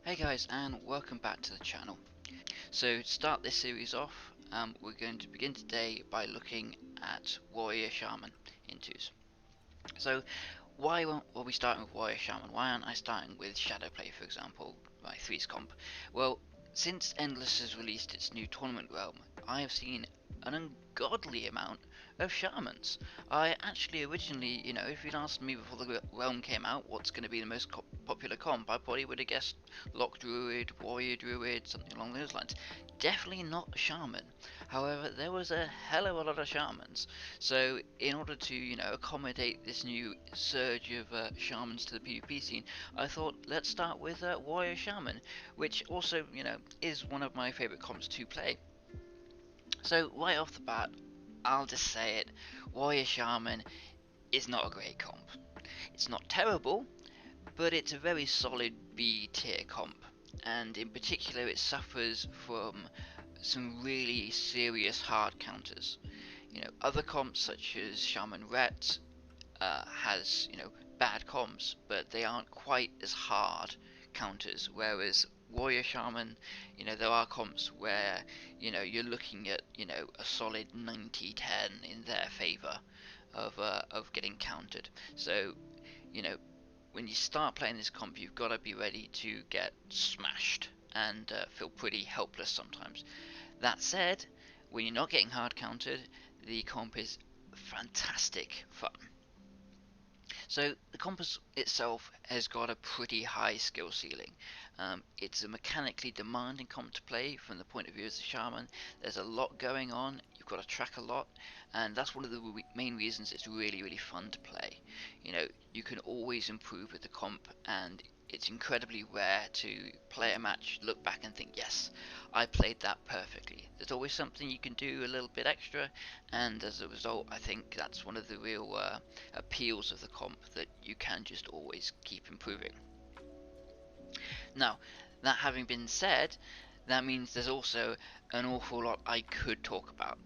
Hey guys, and welcome back to the channel. So to start this series off, we're going to begin today by looking at Warrior Shaman in twos. So why are we starting with Warrior Shaman? Why aren't I starting with Shadowplay, for example, my threes comp? Well, since Endless has released its new tournament realm, I have seen an ungodly amount of shamans. I actually originally, if you'd asked me before the realm came out what's going to be the most popular comp, I probably would have guessed Lock Druid, Warrior Druid, something along those lines. Definitely not Shaman. However, there was a hell of a lot of shamans. So in order to, accommodate this new surge of shamans to the PvP scene, I thought let's start with Warrior Shaman, which also, is one of my favourite comps to play. So right off the bat, I'll just say it, Warrior Shaman is not a great comp. It's not terrible, but it's a very solid B tier comp, and in particular it suffers from some really serious hard counters. Other comps such as Shaman Ret has, bad comps, but they aren't quite as hard counters, whereas Warrior Shaman, there are comps where, you're looking at, a solid 90-10 in their favor of getting countered. So, you know, when you start playing this comp, you've got to be ready to get smashed and feel pretty helpless sometimes. That said, when you're not getting hard countered, the comp is fantastic fun. So the compass itself has got a pretty high skill ceiling. It's a mechanically demanding comp to play from the point of view as a shaman. There's a lot going on, you've got to track a lot, and that's one of the main reasons it's really fun to play. You can always improve with the comp, and it's incredibly rare to play a match, look back and think, yes, I played that perfectly. There's always something you can do a little bit extra, and as a result, I think that's one of the real appeals of the comp, that you can just always keep improving. Now, that having been said, that means there's also an awful lot I could talk about,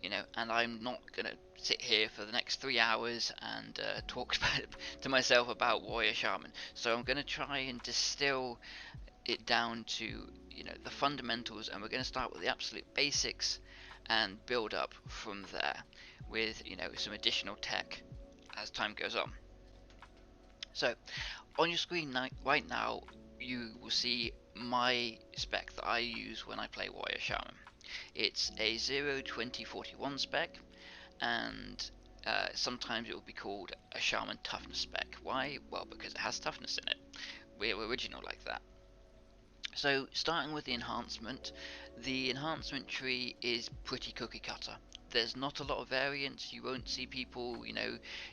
and I'm not gonna sit here for the next 3 hours and talk to myself about Warrior Shaman. So I'm gonna try and distill it down to, the fundamentals, and we're gonna start with the absolute basics and build up from there with, some additional tech as time goes on. So on your screen right now, you will see my spec that I use when I play Warrior Shaman. It's a 0-20-41 spec, and sometimes it will be called a Shaman toughness spec. Why? Well, because it has toughness in it. We're original like that. So starting with the enhancement tree is pretty cookie cutter. There's not a lot of variance. You won't see people,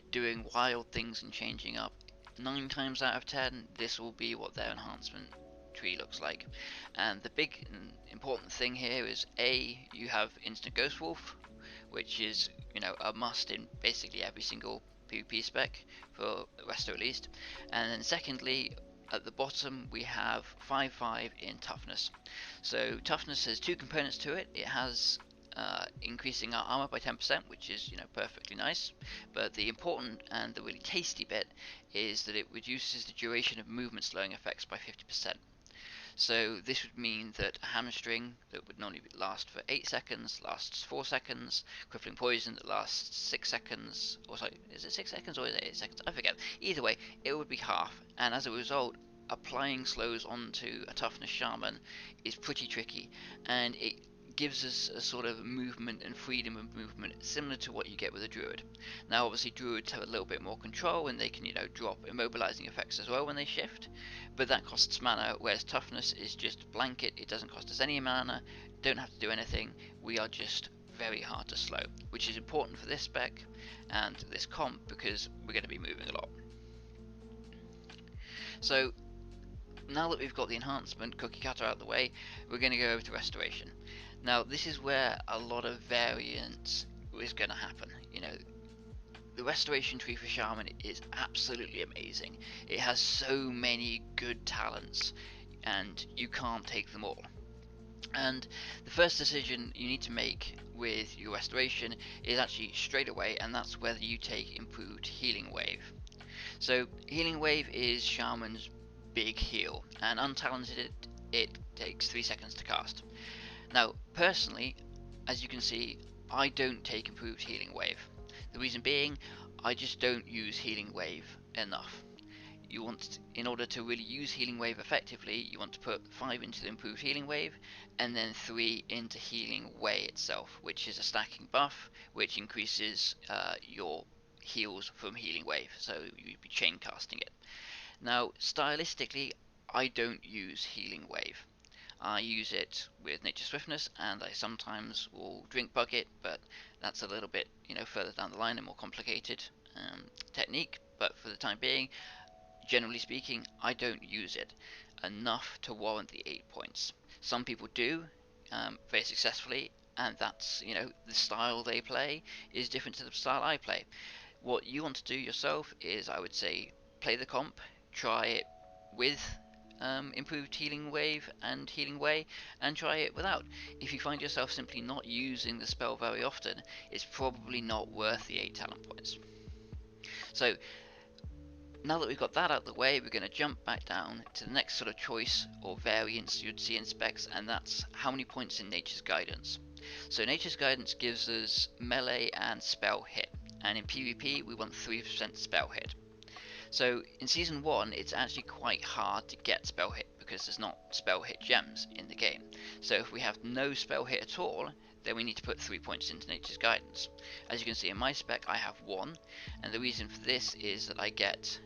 doing wild things and changing up. 9 times out of 10, this will be what their enhancement tree looks like. And the big and important thing here is you have instant Ghost Wolf, which is, a must in basically every single PvP spec, for Resto at least. And then secondly, at the bottom we have 5-5 in toughness. So toughness has two components to it. It has increasing our armor by 10%, which is, perfectly nice, but the important and the really tasty bit is that it reduces the duration of movement slowing effects by 50%. So this would mean that a hamstring that would normally last for 8 seconds lasts 4 seconds, crippling poison that lasts 6 seconds, or sorry, is it 6 seconds or is it 8 seconds? I forget. Either way, it would be half, and as a result, applying slows onto a toughness shaman is pretty tricky, and it gives us a sort of movement and freedom of movement similar to what you get with a druid. Now obviously druids have a little bit more control, and they can, drop immobilizing effects as well when they shift, but that costs mana, whereas toughness is just blanket. It doesn't cost us any mana, don't have to do anything, we are just very hard to slow, which is important for this spec and this comp because we're going to be moving a lot. So now that we've got the enhancement cookie cutter out of the way, we're going to go over to restoration. Now this is where a lot of variance is going to happen. The restoration tree for Shaman is absolutely amazing. It has so many good talents, and you can't take them all. And the first decision you need to make with your restoration is actually straight away, and that's whether you take improved healing wave. So healing wave is Shaman's big heal, and untalented it takes 3 seconds to cast. Now, personally, as you can see, I don't take improved healing wave. The reason being, I just don't use healing wave enough. You want, in order to really use healing wave effectively, you want to put 5 into the improved healing wave, and then 3 into healing way itself, which is a stacking buff, which increases your heals from healing wave, so you'd be chain casting it. Now, stylistically, I don't use healing wave. I use it with Nature Swiftness, and I sometimes will drink bucket, but that's a little bit, further down the line, a more complicated technique. But for the time being, generally speaking, I don't use it enough to warrant the 8 points. Some people do, very successfully, and that's, the style they play is different to the style I play. What you want to do yourself is, I would say, play the comp, try it with improved healing wave and healing way, and try it without. If you find yourself simply not using the spell very often, it's probably not worth the 8 talent points. So now that we've got that out of the way, we're going to jump back down to the next sort of choice or variance you'd see in specs, and that's how many points in Nature's Guidance. So Nature's Guidance gives us melee and spell hit, and in PvP we want 3% spell hit. So in Season 1 it's actually quite hard to get spell hit because there's not spell hit gems in the game. So if we have no spell hit at all, then we need to put 3 points into Nature's Guidance. As you can see in my spec, I have 1, and the reason for this is that I get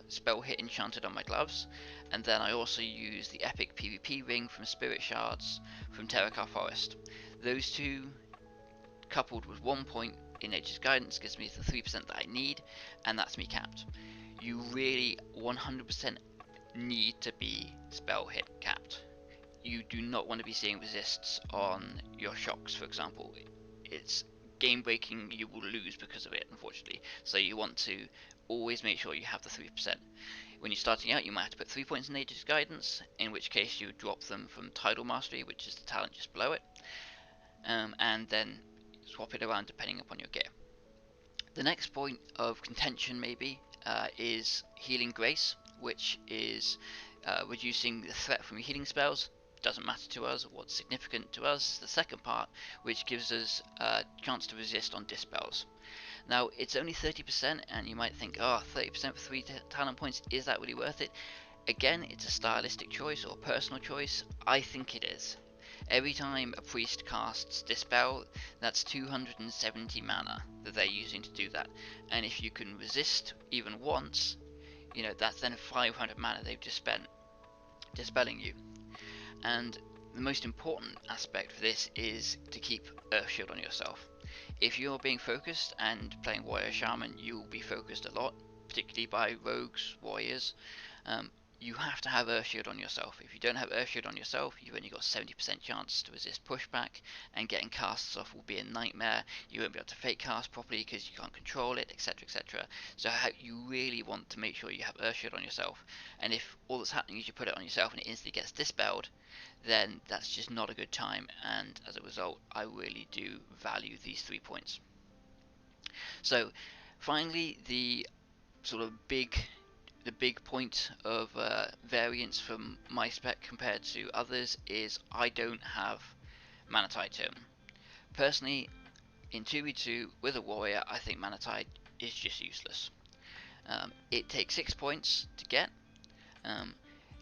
spell hit enchanted on my gloves, and then I also use the epic PvP ring from Spirit Shards from Terakar Forest. Those two, coupled with 1 point in Nature's Guidance, gives me the 3% that I need, and that's me capped. You really 100% need to be spell hit capped. You do not want to be seeing resists on your shocks, for example. It's game breaking, you will lose because of it, unfortunately. So you want to always make sure you have the 3%. When you're starting out, you might have to put 3 points in Nature's Guidance, in which case you drop them from Tidal Mastery, which is the talent just below it, and then swap it around depending upon your gear. The next point of contention maybe is Healing Grace, which is reducing the threat from your healing spells. Doesn't matter to us. What's significant to us is the second part, which gives us a chance to resist on dispels. Now, it's only 30%, and you might think, oh, 30% for 3 talent points, is that really worth it? Again, it's a stylistic choice or personal choice. I think it is. Every time a priest casts Dispel, that's 270 mana that they're using to do that. And if you can resist even once, that's then 500 mana they've just spent dispelling you. And the most important aspect for this is to keep Earth Shield on yourself. If you're being focused and playing Warrior Shaman, you will be focused a lot, particularly by rogues, warriors. You have to have Earth Shield on yourself. If you don't have Earth Shield on yourself, you've only got 70% chance to resist pushback, and getting casts off will be a nightmare. You won't be able to fake cast properly because you can't control it, etc, etc. So you really want to make sure you have Earth Shield on yourself, and if all that's happening is you put it on yourself and it instantly gets dispelled, then that's just not a good time, and as a result I really do value these 3 points. So finally, the sort of big point of variance from my spec compared to others is I don't have Mana Tide Totem. Personally, in 2v2 with a warrior, I think Mana Tide is just useless. It takes 6 points to get.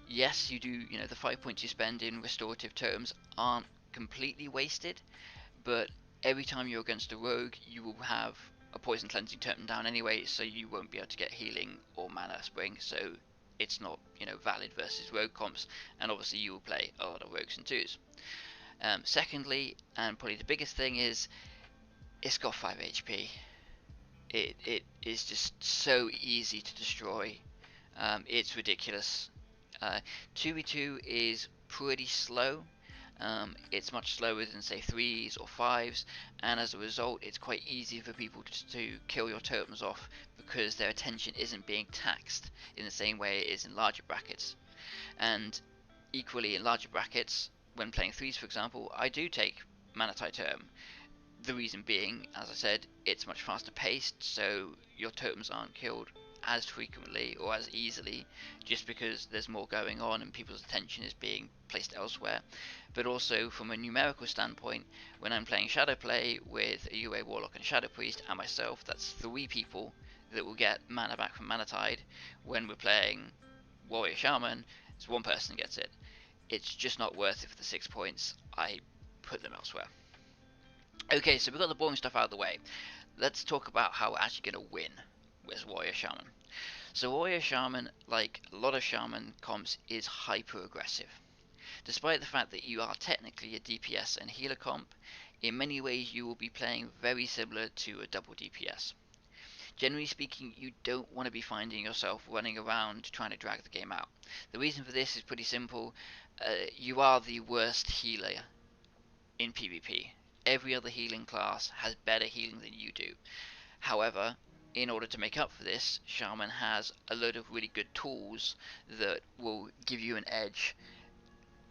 Yes, you do, the 5 points you spend in restorative totems aren't completely wasted, but every time you're against a rogue, you will have a poison cleansing totem down anyway, so you won't be able to get healing or mana spring, so it's not, valid versus rogue comps, and obviously you will play a lot of rogues and 2s. Secondly, and probably the biggest thing, is it's got 5 HP. It is just so easy to destroy. It's ridiculous. 2v2 is pretty slow. It's much slower than say 3s or 5s, and as a result it's quite easy for people to kill your totems off because their attention isn't being taxed in the same way it is in larger brackets. And equally in larger brackets, when playing 3s for example, I do take Mana Tide Totem. The reason being, as I said, it's much faster paced, so your totems aren't killed as frequently or as easily, just because there's more going on and people's attention is being placed elsewhere. But also from a numerical standpoint, when I'm playing Shadow Play with a UA Warlock and Shadow Priest and myself, that's 3 people that will get mana back from Mana Tide. When we're playing Warrior Shaman, it's 1 person gets it. It's just not worth it for the 6 points. I put them elsewhere. Okay, so we've got the boring stuff out of the way. Let's talk about how we're actually going to win with Warrior Shaman. So Warrior Shaman, like a lot of Shaman comps, is hyper aggressive. Despite the fact that you are technically a DPS and healer comp, in many ways you will be playing very similar to a double DPS. Generally speaking, you don't want to be finding yourself running around trying to drag the game out. The reason for this is pretty simple. You are the worst healer in PvP. Every other healing class has better healing than you do. However, in order to make up for this, Shaman has a load of really good tools that will give you an edge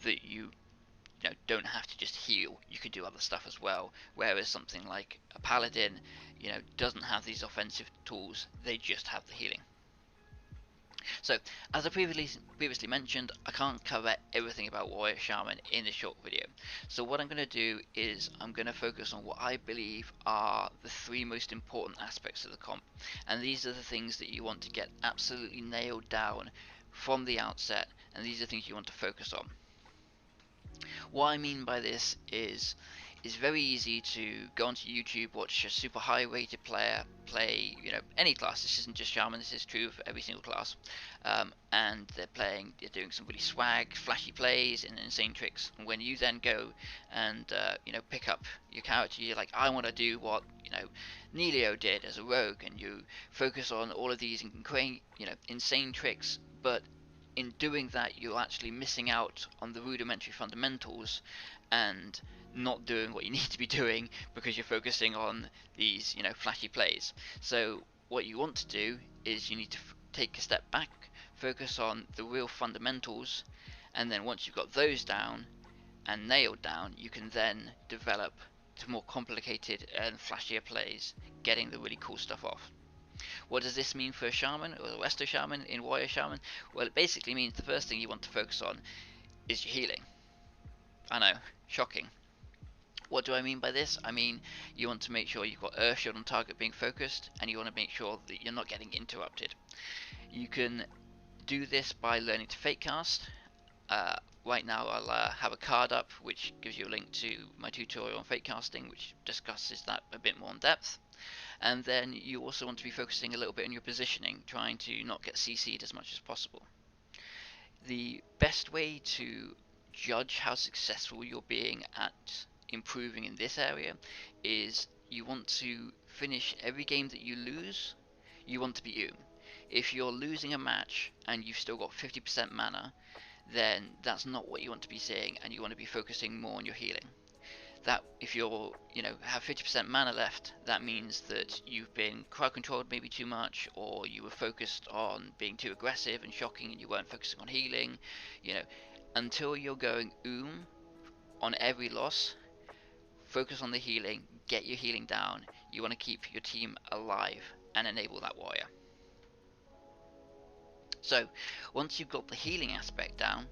that you don't have to just heal. You can do other stuff as well. Whereas something like a Paladin, doesn't have these offensive tools. They just have the healing. So, as I previously mentioned, I can't cover everything about Warrior Shaman in this short video. So what I'm going to do is I'm going to focus on what I believe are the 3 most important aspects of the comp. And these are the things that you want to get absolutely nailed down from the outset, and these are things you want to focus on. What I mean by this is it's very easy to go onto YouTube, watch a super high rated player play, any class. This isn't just Shaman, this is true for every single class. And they're doing some really swag, flashy plays and insane tricks. And when you then go and pick up your character, you're like, I want to do what Nelio did as a rogue, and you focus on all of these insane tricks, but in doing that you're actually missing out on the rudimentary fundamentals and not doing what you need to be doing because you're focusing on these flashy plays. So what you want to do is you need to take a step back, focus on the real fundamentals, and then once you've got those down and nailed down, you can then develop to more complicated and flashier plays, getting the really cool stuff off. What does this mean for a Shaman or a Resto Shaman in Warrior Shaman? Well, it basically means the first thing you want to focus on is your healing. I know, shocking. What do I mean by this? I mean, you want to make sure you've got Earth Shield on target being focused, and you want to make sure that you're not getting interrupted. You can do this by learning to fake cast. Right now I'll have a card up which gives you a link to my tutorial on fake casting, which discusses that a bit more in depth. And then you also want to be focusing a little bit on your positioning, trying to not get CC'd as much as possible. The best way to judge how successful you're being at improving in this area is you want to finish every game that you lose, you want to be you. If you're losing a match and you've still got 50% mana, then that's not what you want to be seeing, and you want to be focusing more on your healing. That if you're have 50% mana left, that means that you've been crowd controlled maybe too much, or you were focused on being too aggressive and shocking and you weren't focusing on healing. Until you're going on every loss, focus on the healing, get your healing down. You want to keep your team alive and enable that warrior. So once you've got the healing aspect down,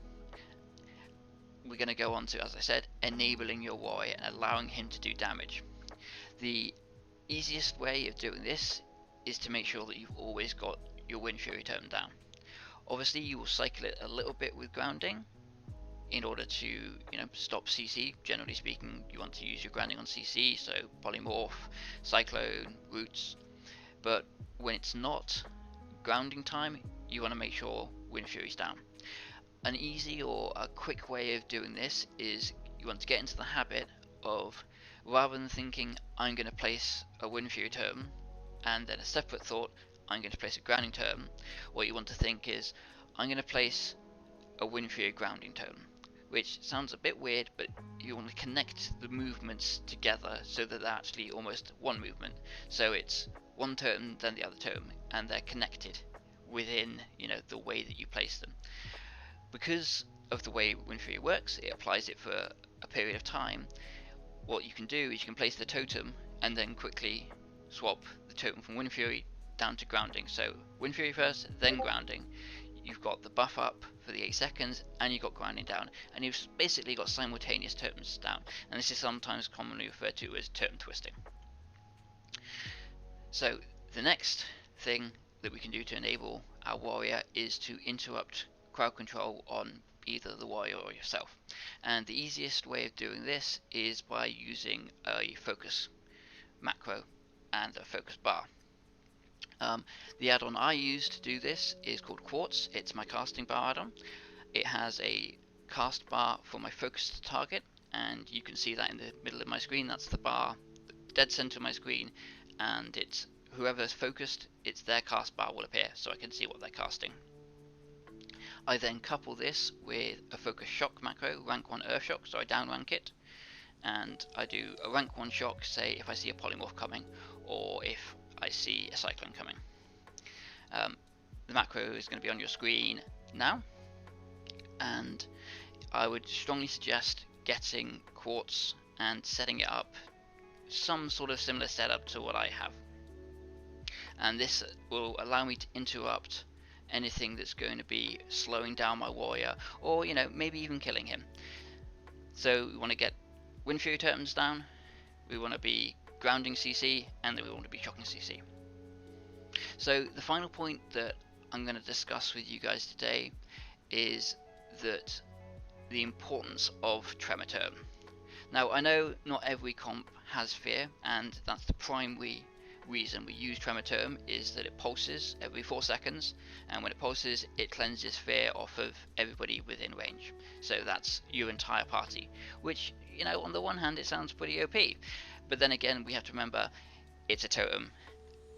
we're going to go on to, as I said, enabling your warrior and allowing him to do damage. The easiest way of doing this is to make sure that you've always got your Wind Fury Totem down. Obviously you will cycle it a little bit with grounding in order to stop CC. Generally speaking, you want to use your grounding on CC, so Polymorph, Cyclone, Roots. But when it's not grounding time, you want to make sure Wind Fury's down. An easy or a quick way of doing this is you want to get into the habit of, rather than thinking I'm going to place a Wind Fury Totem and then a separate thought I'm going to place a grounding totem, what you want to think is I'm going to place a Wind Fury grounding totem, which sounds a bit weird, but you want to connect the movements together so that they're actually almost one movement. So it's one totem then the other totem, and they're connected within the way that you place them. Because of the way Wind Fury works, it applies it for a period of time. What you can do is you can place the totem and then quickly swap the totem from Wind Fury down to grounding. So Wind Fury first, then grounding. You've got the buff up for the 8 seconds, and you've got grounding down, and you've basically got simultaneous totems down, and this is sometimes commonly referred to as totem twisting. So the next thing that we can do to enable our warrior is to interrupt crowd control on either the warrior or yourself, and the easiest way of doing this is by using a focus macro and a focus bar. The add-on I use to do this is called Quartz. It's my casting bar add-on. It has a cast bar for my focused target, and you can see that in the middle of my screen. That's the bar, dead center of my screen, and it's whoever's focused, it's their cast bar will appear, so I can see what they're casting. I then couple this with a focus shock macro, rank 1 earth shock, so I down rank it, and I do a rank 1 shock, say if I see a polymorph coming, or if I see a cyclone coming. The macro is going to be on your screen now, and I would strongly suggest getting Quartz and setting it up some sort of similar setup to what I have, and this will allow me to interrupt anything that's going to be slowing down my warrior, or maybe even killing him. So we want to get Wind Fury totems down, we want to be grounding CC, and then we want to be shocking CC. So the final point that I'm going to discuss with you guys today is that the importance of Tremor Totem. Now I know not every comp has fear, and that's the primary reason we use Tremor Totem, is that it pulses every 4 seconds, and when it pulses it cleanses fear off of everybody within range. So that's your entire party, which on the one hand it sounds pretty OP, but then again we have to remember it's a totem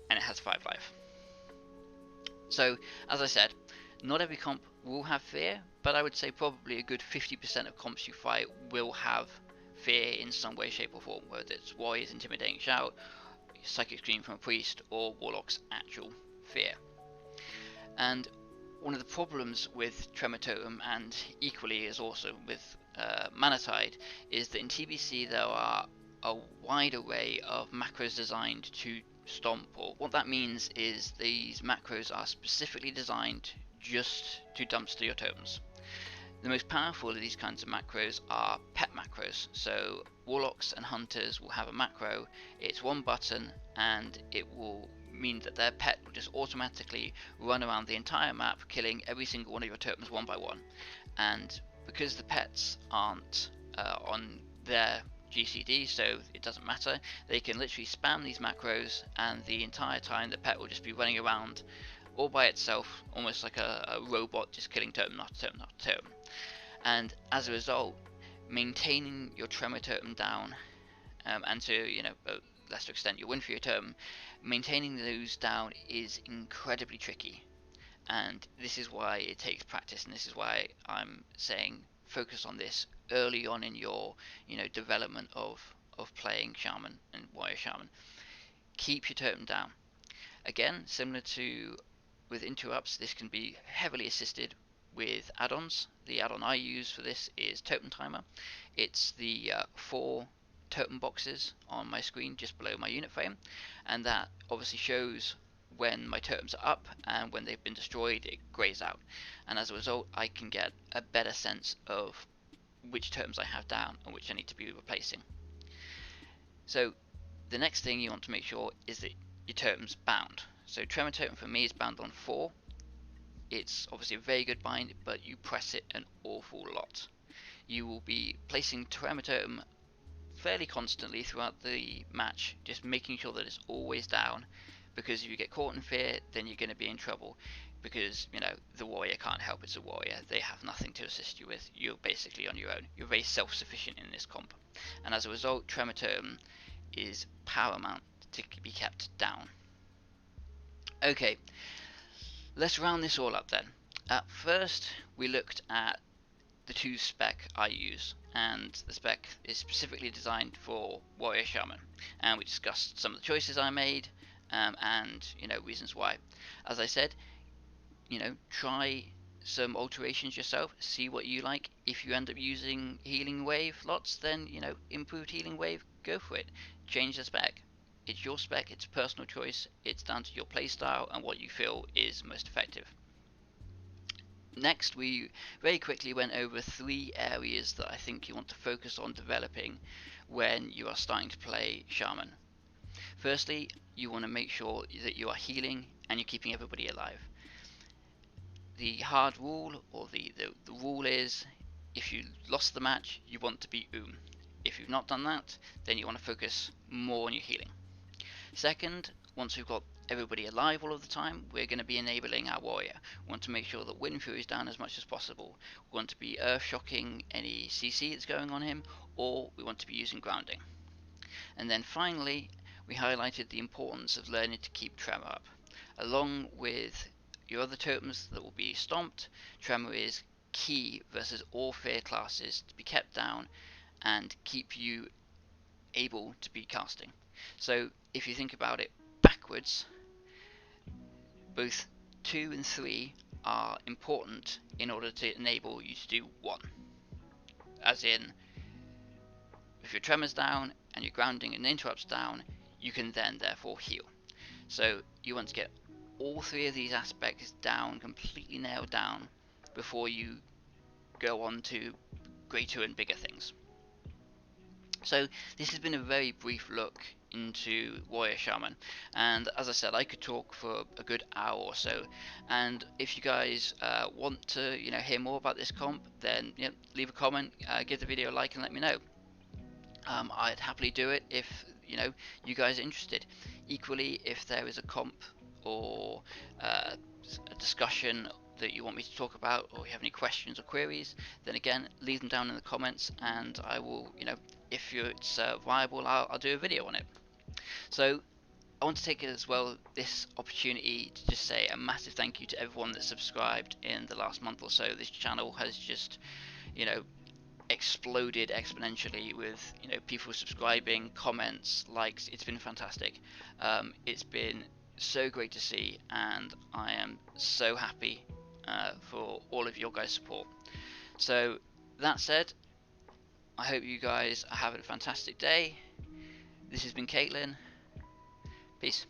and it has 5 life. So as I said, not every comp will have fear, but I would say probably a good 50% of comps you fight will have fear in some way, shape or form, whether it's Warrior's Intimidating Shout, Psychic Scream from a Priest, or Warlock's actual fear. And one of the problems with Tremor Totem, and equally as also with Mana Tide, is that in TBC there are a wide array of macros designed to stomp, or what that means is these macros are specifically designed just to dumpster your totems. The most powerful of these kinds of macros are pet macros. So warlocks and hunters will have a macro, it's one button, and it will mean that their pet will just automatically run around the entire map, killing every single one of your totems one by one. And because the pets aren't on their GCD, so it doesn't matter, they can literally spam these macros, and the entire time the pet will just be running around all by itself, almost like a robot, just killing totem, not totem, not totem. And as a result, maintaining your Tremor Totem down, and to a lesser extent your Wind Fury Totem, maintaining those down is incredibly tricky. And this is why it takes practice, and this is why I'm saying focus on this early on in your development of playing Shaman and Warrior Shaman. Keep your totem down. Again, similar to with interrupts, this can be heavily assisted with add-ons. The add-on I use for this is Totem Timer. It's the 4 totem boxes on my screen just below my unit frame, and that obviously shows when my totems are up, and when they've been destroyed it greys out, and as a result I can get a better sense of which totems I have down and which I need to be replacing. So the next thing you want to make sure is that your totem's bound. So Tremor Totem for me is bound on 4. It's obviously a very good bind, but you press it an awful lot. You will be placing Tremor Totem fairly constantly throughout the match, just making sure that it's always down, because if you get caught in fear then you're going to be in trouble, because the warrior can't help, it's a warrior, they have nothing to assist you with, you're basically on your own, you're very self-sufficient in this comp, and as a result Tremor Totem is paramount to be kept down. Okay, let's round this all up then. First we looked at the 2 spec I use, and the spec is specifically designed for Warrior Shaman, and we discussed some of the choices I made, and reasons why. As I said, try some alterations yourself, see what you like. If you end up using healing wave lots, then improved healing wave, go for it, change the spec. it's your spec, it's a personal choice, it's down to your playstyle and what you feel is most effective. Next, we very quickly went over 3 areas that I think you want to focus on developing when you are starting to play Shaman. Firstly, you want to make sure that you are healing and you're keeping everybody alive. The hard rule, or the rule is, if you lost the match, you want to be If you've not done that, then you want to focus more on your healing. Second, once we've got everybody alive all of the time, we're going to be enabling our warrior. We want to make sure that Wind Fury is down as much as possible. We want to be earth shocking any CC that's going on him, or we want to be using grounding. And then finally, we highlighted the importance of learning to keep Tremor up. Along with your other totems that will be stomped, Tremor is key versus all fear classes to be kept down and keep you able to be casting. So if you think about it backwards, both 2 and 3 are important in order to enable you to do 1. As in, if your tremor's down and your grounding and interrupts down, you can then therefore heal. So you want to get all 3 of these aspects down, completely nailed down, before you go on to greater and bigger things. So this has been a very brief look into Warrior Shaman, and as I said, I could talk for a good hour or so. And if you guys want to hear more about this comp, then leave a comment, give the video a like, and let me know. I'd happily do it if you guys are interested. Equally, if there is a comp or a discussion that you want me to talk about, or you have any questions or queries, then again, leave them down in the comments, and I will, if it's viable, I'll do a video on it. So I want to take it as well, this opportunity, to just say a massive thank you to everyone that subscribed in the last month or so. This channel has just, exploded exponentially with people subscribing, comments, likes. It's been fantastic. It's been so great to see, and I am so happy for all of your guys' support. So that said, I hope you guys are having a fantastic day. This has been Caitlin. Peace.